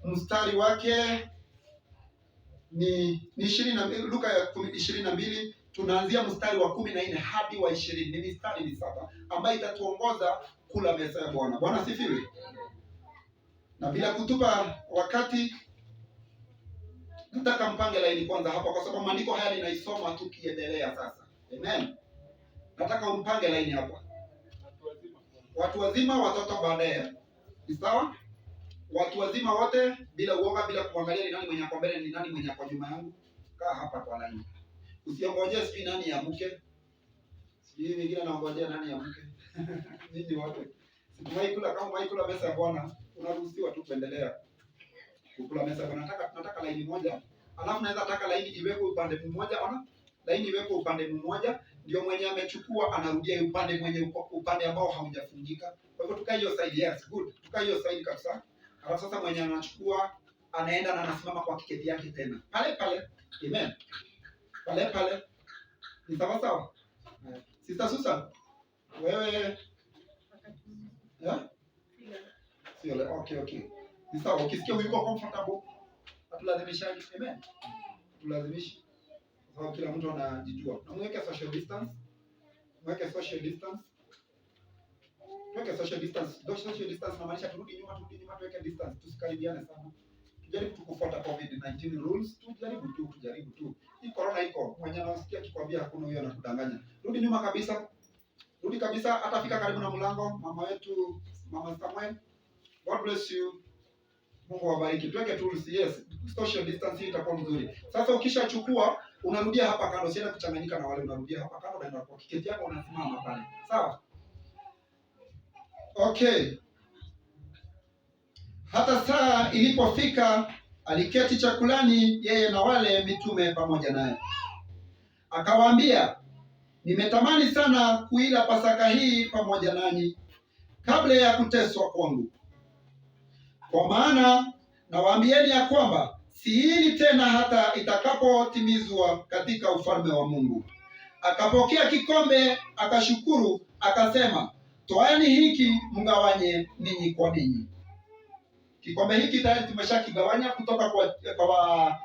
mstari wake ni 22, Luka 22, tunaanzia mstari wa 14 hadi wa 20. Ni mistari misaba ambayo itatuongoza kula meza ya Bwana. Bwana sifiwe. Na bila kutupa wakati, nataka mpange laini kwanza hapa, kwa sababu maandiko haya ninaisoma tukiendelea sasa. Amen. Nataka umpange laini hapa. Watu wazima, watoto baadaye. Ni sawa? Watu wazima wote bila uoga, bila kuangalia ni nani mwenye ako mbele, ni nani mwenye ako nyuma yangu. Kaa hapa kwa laini. Usiongojee sijui nani amke. Sijui wengine anaongojea nani amke. Nini wote. Situmai kula kama mai kula meza ya Bwana, unaruhusiwa tu kuendelea kukula meza ya Bwana. Nataka laini moja. Alafu naweza nataka laini iwekwe upande mmoja, ona? Laini iwekwe upande mmoja, ndio mwenye amechukua anarudia upande ambao haujafungika. Kwa hivyo tukae hiyo side, yes, good. Tukae hiyo side kabisa. Alafu sasa mwenye anachukua anaenda na anasimama kwa kiketi yake tena. Pale pale. Amen. Pale pale. Ni sawa sawa? Sister Susan, wewe sio okay. Ni sawa, ukisikia uko comfortable, hatulazimishaji. Amen. Hatulazimishi. Kwa sababu kila mtu anajijua. Na mweke social distance. Mweke social distance. Tuweke social distance. Social distance inamaanisha turudi nyuma, tuweke distance. Tusikaribiane sana. Tujaribu kufuata COVID-19 rules. Tujaribu tu. Hii corona iko. Mwenye anasikia kikwambia hakuna, huyo anakudanganya. Rudi nyuma kabisa. Rudi kabisa, hata fika karibu na mlango. Mama wetu, Mama Samuel. God bless you. Mungu awabariki. Tuweke tools, yes. Social distance hii itakuwa mzuri. Sasa ukishachukua, unarudia hapa kando, usiende kuchanganyika na wale, unarudia hapa kando na kwa kiketi yako unasimama pale. Sawa? Okay. Hata saa ilipofika, aliketi chakulani yeye na wale mitume pamoja naye. Akawaambia, nimetamani sana kuila Pasaka hii pamoja nanyi kabla ya kuteswa kwangu. Kwa maana nawaambieni ya kwamba siili tena hata itakapotimizwa katika ufalme wa Mungu. Akapokea kikombe, akashukuru, akasema, toeni hiki mgawanye ninyi kwa ninyi. Kikombe hiki tayari tumeshakigawanya kutoka kwa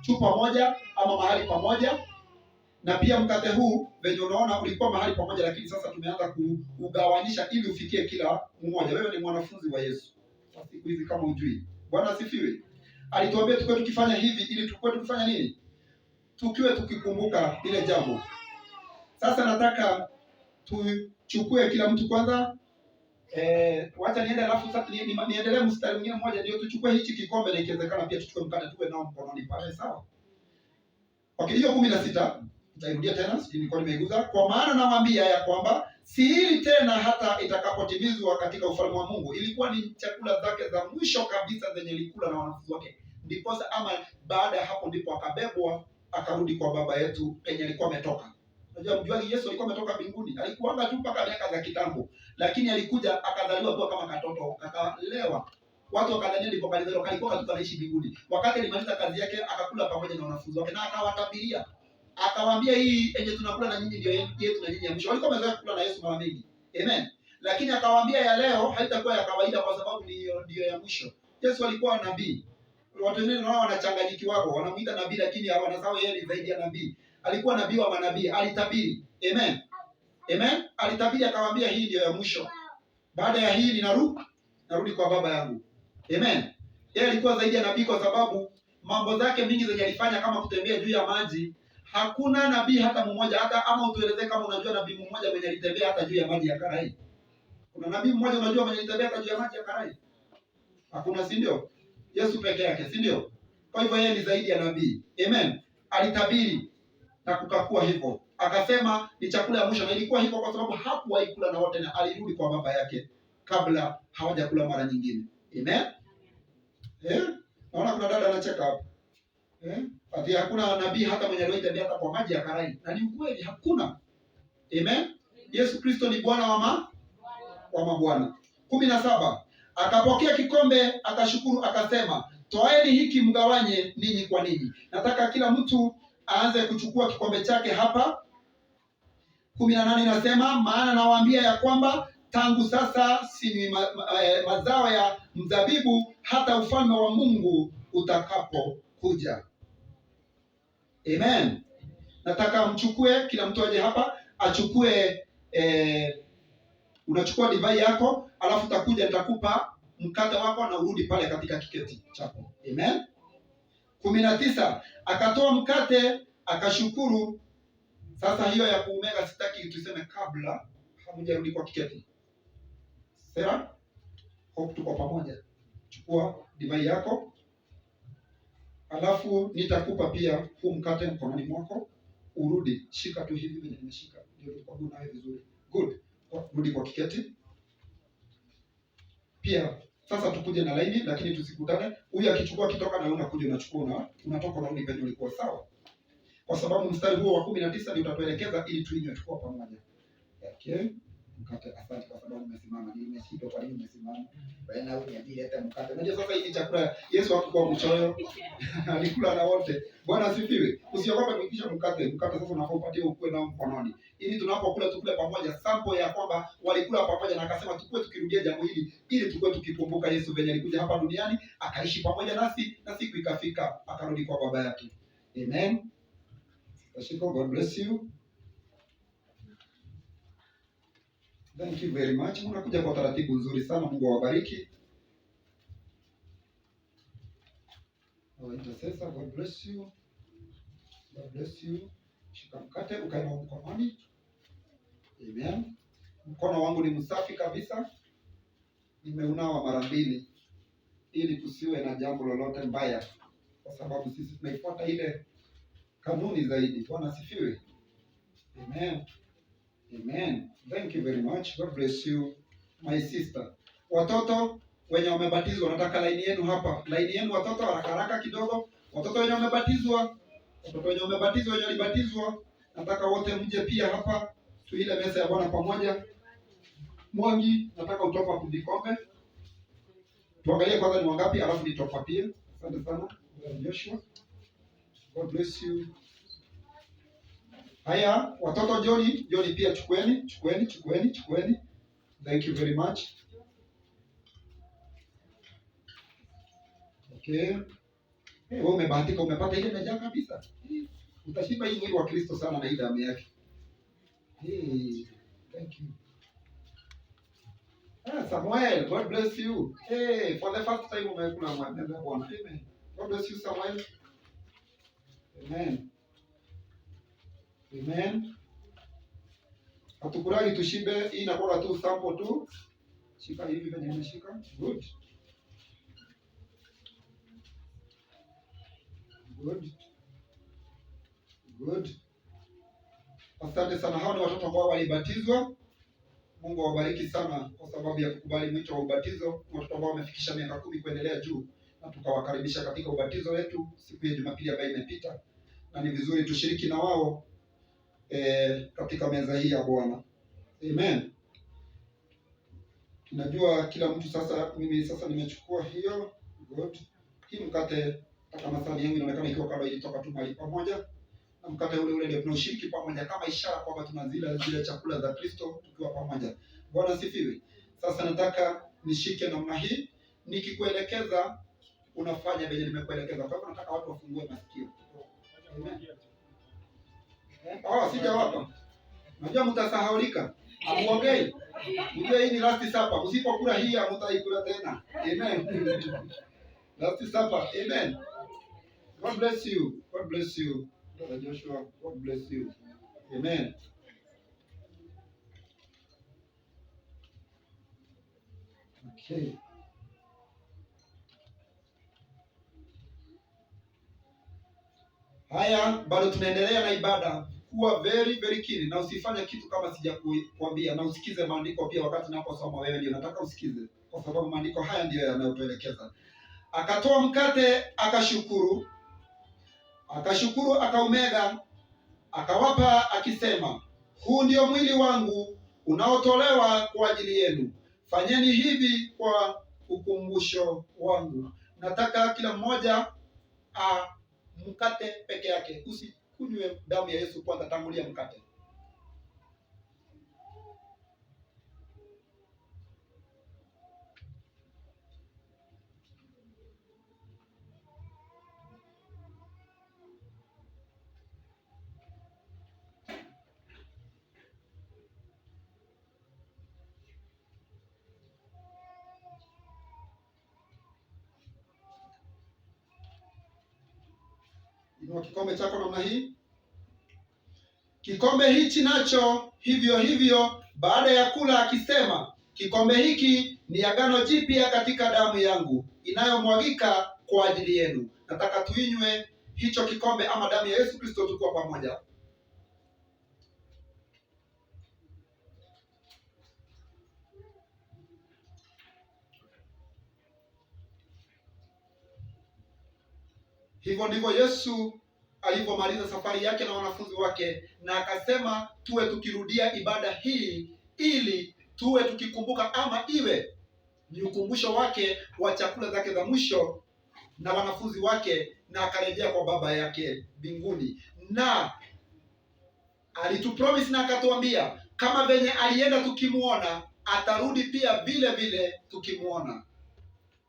chupa moja ama mahali pamoja. Na pia mkate huu venye unaona ulikuwa mahali pamoja, lakini sasa tumeanza kugawanyisha ili ufikie kila mmoja. Wewe ni mwanafunzi wa Yesu. Siku hizi kama ujui. Bwana asifiwe. Alituambia tukue tukifanya hivi ili tukue tukifanya nini? Tukiwe tukikumbuka ile jambo. Sasa nataka tuchukue kila mtu kwanza. Wacha niende alafu sasa niendelee mstari mwingine mmoja, ndio tuchukue hichi kikombe na ikiwezekana pia tuchukue mkate tuwe nao mkononi pale, sawa? Okay, hiyo 16 nitairudia tena, sijui nilikuwa nimeiguza. Kwa maana nawaambia ya kwamba siili tena hata itakapotimizwa katika ufalme wa Mungu. Ilikuwa ni chakula zake za mwisho kabisa zenye alikula na wanafunzi wake. Ndiposa ama baada ya hapo ndipo akabebwa akarudi kwa baba yetu penye alikuwa ametoka. Unajua mjuaji Yesu alikuwa ametoka mbinguni. Alikuanga tu mpaka miaka za kitambo. Lakini alikuja akazaliwa tu kama katoto, akalewa. Watu wakadhania ndipo kalizaliwa, kalikuwa katu anaishi mbinguni. Wakati alimaliza kazi yake akakula pamoja na wanafunzi wake na akawatabiria. Akawaambia hii yenye tunakula na nyinyi ndio yetu na nyinyi ya mwisho. Walikuwa wamezoea kula na Yesu mara mingi. Amen. Lakini akawaambia ya leo haitakuwa ya kawaida kwa sababu ndio ya mwisho. Yesu alikuwa nabii. Watu wengine nao wanachanganyikiwa, wanamuita nabii lakini hawanasahau yeye ni zaidi ya nabii. Alikuwa nabii wa manabii, alitabiri. Amen. Amen. Alitabiri akawaambia hii ndio ya mwisho. Baada ya hii narudi kwa baba yangu. Amen. Yeye alikuwa zaidi ya nabii kwa sababu mambo zake mingi zenye alifanya kama kutembea juu ya maji. Hakuna nabii hata mmoja, hata ama utueleze kama unajua nabii mmoja mwenye alitembea hata juu ya maji ya Karai. Kuna nabii mmoja unajua mwenye alitembea hata juu ya maji ya Karai? Hakuna, si ndio? Yesu peke yake, si ndio? Kwa hivyo yeye ni zaidi ya nabii. Amen. Alitabiri na kukakuwa hivyo. Akasema ni chakula ya mwisho, na ilikuwa hivyo kwa sababu hakuwahi kula na wote na alirudi kwa baba yake kabla hawajakula mara nyingine. Amen. Naona kuna dada anacheka hapo. Ati hakuna nabii hata mwenye aliyetembea hata kwa maji ya Karai. Na ni ukweli hakuna. Amen. Yesu Kristo ni Bwana wa mabwana. 17. Akapokea kikombe, akashukuru, akasema, toeni hiki mgawanye ninyi kwa ninyi. Nataka kila mtu aanze kuchukua kikombe chake hapa. 18 inasema, maana nawaambia ya kwamba tangu sasa sinywi mazao ya mzabibu hata ufalme wa Mungu utakapokuja. Amen. Nataka mchukue, kila mtu aje hapa achukue, unachukua divai yako, alafu utakuja nitakupa mkate wako na urudi pale katika kiketi chako. Amen. 19, akatoa mkate akashukuru. Sasa hiyo ya kuumega sitaki tuseme kabla hamujarudi kwa kiketi. Sera, hope tuko pamoja. Chukua divai yako, alafu nitakupa pia huu mkate mkononi mwako, urudi shika tu hivi vile nimeshika, ndio tukaguna nawe vizuri. Good. Rudi kwa kiketi. Pia sasa tukuje na laini, lakini tusikutane. Huyu akichukua kitoka na wewe unakuja unachukua na unatoka unarudi penye ulikuwa, sawa? Kwa sababu mstari huo wa 19 ndio utatuelekeza ili tuinywe tukua pamoja. Okay. Mkate, asante kwa sababu umesimama. Nimeshika kwa nini umesimama? Bwana huyu ndiye hata mkate. Unajua sasa hii chakula Yesu hakuwa mchoyo. Alikula na wote. Bwana asifiwe. Usiogope kuikisha mkate. Mkate sasa unafaa upatie ukue nao mkononi. Ili tunapokula tukule pamoja, sample ya kwamba walikula pamoja na akasema tukue tukirudia jambo hili ili tukue tukikumbuka Yesu venye alikuja hapa duniani, akaishi pamoja nasi na siku ikafika akarudi kwa baba yake. Amen. Tashiko, God bless you. Thank you very much. Mnakuja kwa taratibu nzuri sana. Mungu awabariki. Our intercessor, God bless you. God bless you. Shika mkate ukae nao mkononi. Amen. Mkono wangu ni msafi kabisa. Nimeunawa mara 2 ili kusiwe na jambo lolote mbaya, kwa sababu sisi tunaifuata ile kanuni zaidi. Bwana asifiwe. Amen. Amen. Thank you very much. God bless you, my sister. Watoto wenye wamebatizwa, nataka laini yenu hapa. Laini yenu watoto, haraka haraka kidogo. Watoto wenye wamebatizwa, wenye walibatizwa, nataka wote mje pia hapa. Tuile meza ya Bwana pamoja. Mwangi, nataka utopa vikombe. Tuangalie kwanza ni wangapi, alafu nitopa pia. Asante sana. Joshua. God bless you. Haya, watoto Joni pia chukueni. Thank you very much. Okay. Wewe umebahatika, umepata ile mejaa kabisa. Utashiba hii mwili wa Kristo sana na hii damu yake. Thank you. Samuel, God bless you. For the first time umekula mwana Bwana. Amen. God bless you Samuel. Amen. Amen. Hatukuragi tushibe, hii inakuwa tu sample tu. Shika hivi venye nimeshika. Good. Asante sana. Hao ni watoto ambao walibatizwa. Mungu awabariki sana kwa sababu ya kukubali mwito wa ubatizo. Watoto ambao wamefikisha miaka 10 kuendelea juu, na tukawakaribisha katika ubatizo wetu siku ya Jumapili ambayo imepita, na ni vizuri tushiriki na wao katika meza hii ya Bwana. Amen. Tunajua kila mtu sasa. Mimi sasa nimechukua hiyo. Good. Hii mkate kama sahani yangu inaonekana ikiwa kama ilitoka tu mahali pamoja, na mkate ule ndio tunashiriki pamoja kama ishara kwamba tunazila zile chakula za Kristo tukiwa pamoja. Bwana sifiwe. Sasa nataka nishike namna hii, nikikuelekeza unafanya vile nimekuelekeza. Kwa hivyo nataka watu wafungue masikio. Amen. Sijawapa. Najua mtasahaulika. Amuongei. Unajua hii ni last supper. Usipokula hii hamtaikula tena. Amen. Last supper. Amen. God bless you. God bless you. Brother Joshua, God bless you. Amen. Okay. Haya, bado tunaendelea na ibada. Kuwa very very keen na usifanye kitu kama sijakuambia, na usikize maandiko pia wakati ninaposoma. Wewe ndio nataka usikize, kwa sababu maandiko haya ndiyo yanayotuelekeza. Akatoa mkate akashukuru, akaumega, akawapa akisema, huu ndio mwili wangu unaotolewa kwa ajili yenu. Fanyeni hivi kwa ukumbusho wangu. Nataka kila mmoja mkate peke yake. Usikunywe damu ya Yesu kwanza, tangulia mkate. Inua kikombe chako namna hii. Kikombe hichi nacho hivyo hivyo baada ya kula, akisema, kikombe hiki ni agano jipya katika damu yangu inayomwagika kwa ajili yenu. Nataka tuinywe hicho kikombe ama damu ya Yesu Kristo tukua pamoja. Hivyo ndivyo Yesu alipomaliza safari yake na wanafunzi wake, na akasema tuwe tukirudia ibada hii ili tuwe tukikumbuka, ama iwe ni ukumbusho wake wa chakula zake za mwisho na wanafunzi wake, na akarejea kwa Baba yake mbinguni. Na alitupromise na akatuambia kama venye alienda tukimuona, atarudi pia vile vile tukimuona.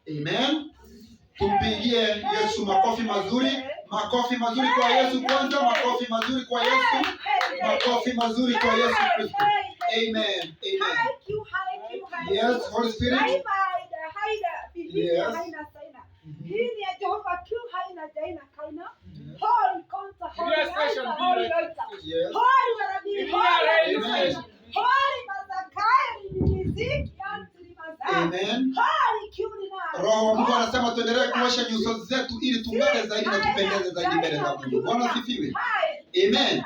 Amen. Tumpigie Yesu makofi mazuri. Makofi mazuri kwa Yesu kwanza. Makofi mazuri kwa Yesu. Makofi mazuri kwa Yesu Kristo. Amen. Amen. Yes, Holy Spirit. Yes. Hii ni ya Jehova kiu haina jaina kaina. Holy konta, holy altar, holy altar. Holy warabi, holy. Holy mazakari ni miziki antri mazakari. Amen. Holy kiu ni na. Roho wa Mungu anasema tuendelee kuosha nyuso zetu ili tung'are zaidi na tupendeze zaidi mbele za Mungu. Bwana asifiwe. Amen.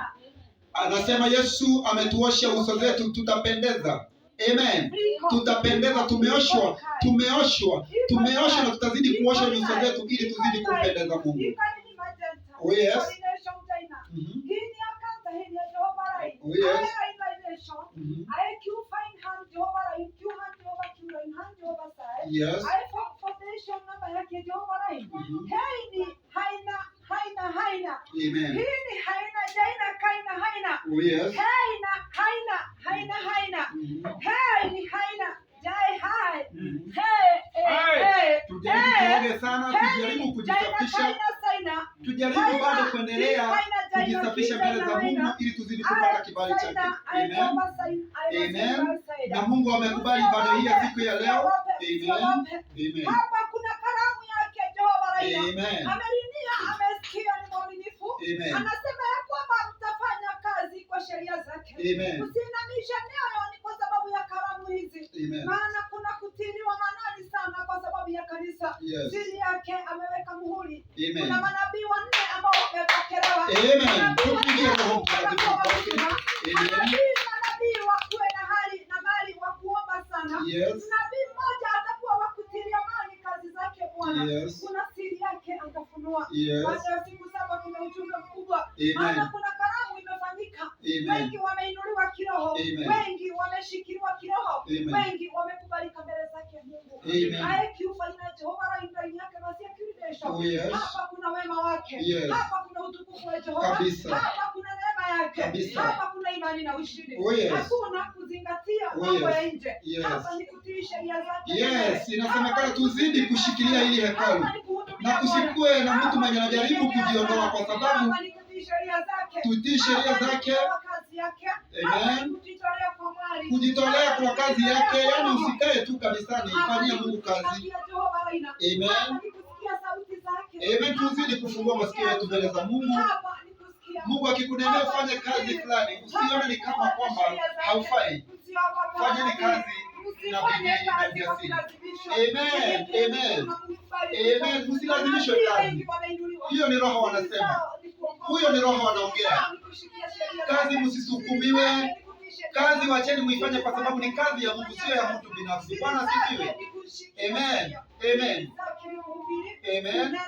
Anasema Yesu ametuosha uso zetu, tutapendeza. Amen. Tutapendeza, tumeoshwa na tutazidi kuosha nyuso zetu ili tuzidi kumpendeza Mungu. Oh yes. Oh yes. Yes. Amen. Oh yes. Tujaribu sana, tujaribu kujisafisha. Tujaribu bado kuendelea kujisafisha mbele za Mungu ili tuzidi kupata kibali chake. Amen. Amen. Na Mungu amekubali ibada hii ya siku ya leo. Amen. Amen. Hapa kuna kalamu yake Jehova Raia. Amen. Ameridhia, amesikia, ni mwaminifu. Amen. Anasema ya kwamba mtafanya kazi kwa sheria zake. Amen. Usiinamishe mioyo ni kwa sababu ya kalamu hizi. Amen. Maana kuna kutiliwa manani sana kwa sababu ya kanisa. Yes. Siri yake ameweka muhuri. Amen. Kuna manabii wanne ambao wamepokelewa. Amen. Tupigie Roho Mtakatifu. Manabii wakuwe na hali na mali wa kuomba sana. Yes. Nabii mmoja atakuwa wa kutilia mali kazi zake Bwana. Yes. Kuna siri yake atafunua. Yes. Baada ya siku 7 kuna ujumbe mkubwa. Amen. Maana kuna karamu imefanyika. Amen. Wengi wameinuliwa kiroho. Amen. Wengi wameshikiliwa kiroho. Amen. Wengi wamekubalika mbele zake Mungu. Amen. Ayekiufaina Jehova ndani yake basi akiridhisha. Oh yes. Hapa kuna wema wake. Yes. Hapa kuna utukufu wa Jehova. Kabisa. Hapa kuna neema yake. Kabisa. Hapa kuna imani na ushindi. Oh yes. Hakuna kuzingatia Oh mambo yes. ya nje. Yes. Hapa ni kutii sheria zake. Yes, inasemekana tuzidi kushikilia hili hekalu na kusikue na mtu mwenye anajaribu kujiondoa, kwa sababu tutii sheria zake. Amen. Kujitolea kwa kazi yake, yani usikae tu kanisani, fanyia Mungu kazi. Amen. Amen. Tuzidi kufungua masikio yetu mbele za Mungu. Mungu akikunenea ufanye kazi fulani, usione ni kama kwamba haufai. Fanyeni kazi na bidii na ujasiri. Amen. Amen. Amen. Msilazimishwe kazi. Hiyo ni Roho wanasema. Huyo ni Roho wanaongea. Kazi msisukumiwe. Kazi wacheni muifanye kwa sababu ni kazi ya Mungu, sio ya mtu binafsi. Bwana asifiwe. Amen. Amen. Amen.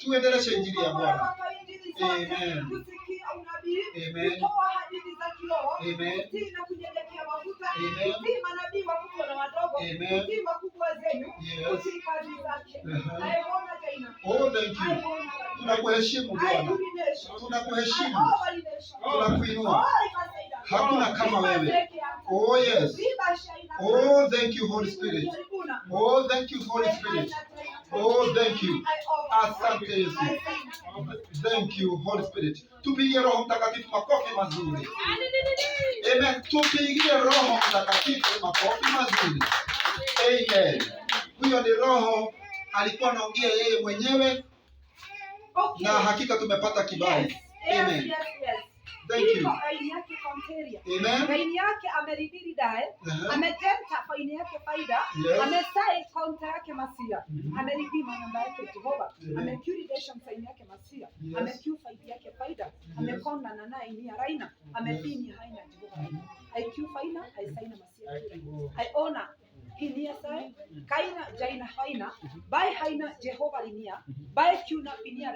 Tuendeleshe injili ya Bwana. Amen. Amen. Amen. Amen. Yes. Oh, thank you. Tunakuheshimu Bwana. Tunakuheshimu. Tunakuinua. Hakuna kama wewe. Oh yes. Oh, thank you Holy Spirit. Oh, thank you Holy Spirit. Oh, thank you. Asante Yesu. Thank you Holy Spirit. Tupigie Roho Mtakatifu makofi mazuri. Amen. Tupigie Roho Mtakatifu makofi mazuri. Amen. Huyo ni Roho alikuwa anaongea yeye mwenyewe Okay. Na hakika tumepata kibali. Amen. Thank you. Faini yake konteria. Amen. Faini yake ameridiri dae. Amejenta faini yake faida. Yes. Amesai konta yake masia. Ameridiri namba yake Jehova. Amecuridation faini yake masia. Amecu faidi yake faida. Amekona na naye ni raina. Amefini haina Jehova. IQ faina, haisaina masia. I honor Inia sai, kaina jaina haina, bai haina Jehova linia, bai kuna pinia